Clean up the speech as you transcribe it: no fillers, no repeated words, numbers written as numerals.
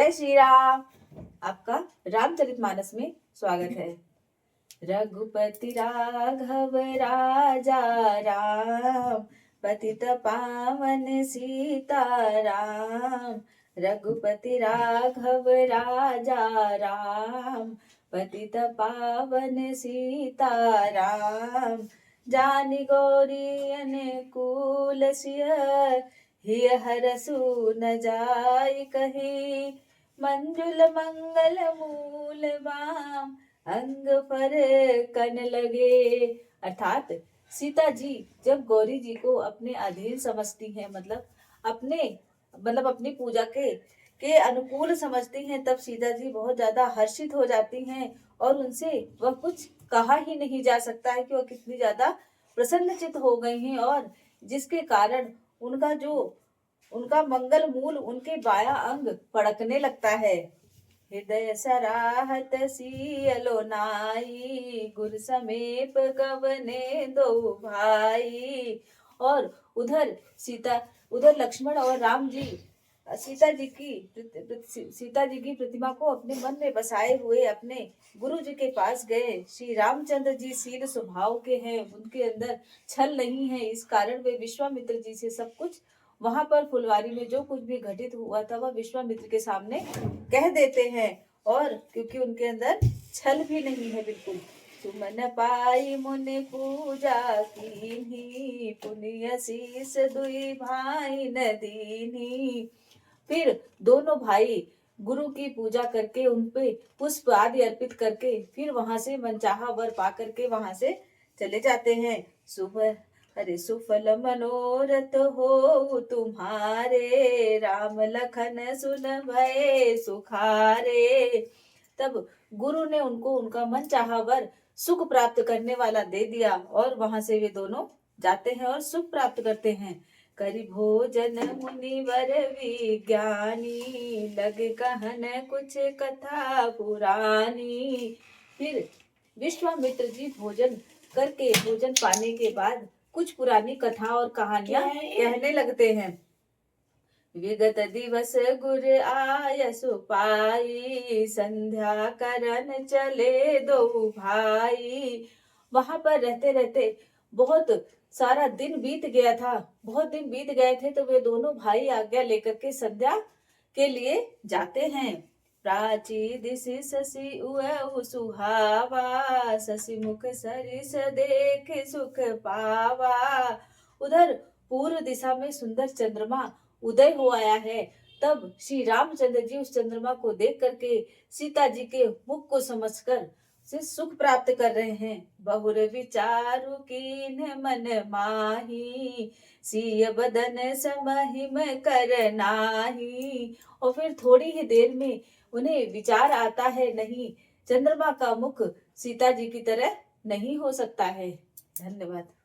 जय श्री राम। आपका रामचरितमानस में स्वागत है। रघुपति राघव राजा राम, पतित पावन सीताराम। रघुपति राघव राजा राम, पतित पावन सीताराम। जानि गौरी अनुकूल सिय, हिय हरसु न जाय कहीं। मंजुल मंगल मूल बाम, अंग पर कन लगे। अर्थात सीता जी जब गौरी जी को अपने अधीन समझती हैं, अपनी पूजा के अनुकूल समझती हैं, तब सीता जी बहुत ज्यादा हर्षित हो जाती हैं और उनसे वह कुछ कहा ही नहीं जा सकता है कि वह कितनी ज्यादा प्रसन्नचित हो गई हैं, और जिसके कारण उनका मंगल मूल, उनके बाया अंग फड़कने लगता है। हृदय सराहत सियलो नाई, गुर समीप गवने दो भाई। और उधर लक्ष्मण और राम जी सीता जी की प्रतिमा को अपने मन में बसाए हुए अपने गुरु जी के पास गए। श्री रामचंद्र जी शील स्वभाव के हैं, उनके अंदर छल नहीं है, इस कारण वे विश्वामित्र जी से सब कुछ वहां पर फुलवारी में जो कुछ भी घटित हुआ था वह विश्वामित्र के सामने कह देते हैं, और क्योंकि उनके अंदर छल भी नहीं है बिल्कुल। सुमन पाई मुनि पूजा कीन्ही, पुण्य शीस दुई भाई न दीन्ही। फिर दोनों भाई गुरु की पूजा करके, उन पे पुष्प आदि अर्पित करके, फिर वहां से मनचाहा वर पा करके वहां से चले जाते हैं। सुफल मनोरथ हो तुम्हारे, राम लखन सुन भये सुखारे। तब गुरु ने उनको उनका मन चाहा वर सुख प्राप्त करने वाला दे दिया, और वहां से वे दोनों जाते हैं और सुख प्राप्त करते हैं। करि भोजन मुनिवर विज्ञानी, लग कहन कुछ कथा पुरानी। फिर विश्वामित्र जी भोजन पाने के बाद कुछ पुरानी कथा और कहानियां कहने लगते हैं। विगत दिवस गुर आयसु पाई, संध्या करन चले दो भाई। वहां पर रहते रहते बहुत सारा दिन बीत गया था, बहुत दिन बीत गए थे, तो वे दोनों भाई आज्ञा लेकर के संध्या के लिए जाते हैं। प्राची दिशि शशि उअउ सुहावा, शशि मुख सरिस देख सुख पावा। उधर पूर्व दिशा में सुंदर चंद्रमा उदय हो आया है। तब श्री रामचंद्र जी उस चंद्रमा को देख करके सीता जी के मुख को समझकर से सुख प्राप्त कर रहे हैं। बहुर विचारु कीन मन माही, सिय बदन समहिम कर नाही। और फिर थोड़ी ही देर में उन्हें विचार आता है, नहीं, चंद्रमा का मुख सीता जी की तरह नहीं हो सकता है। धन्यवाद।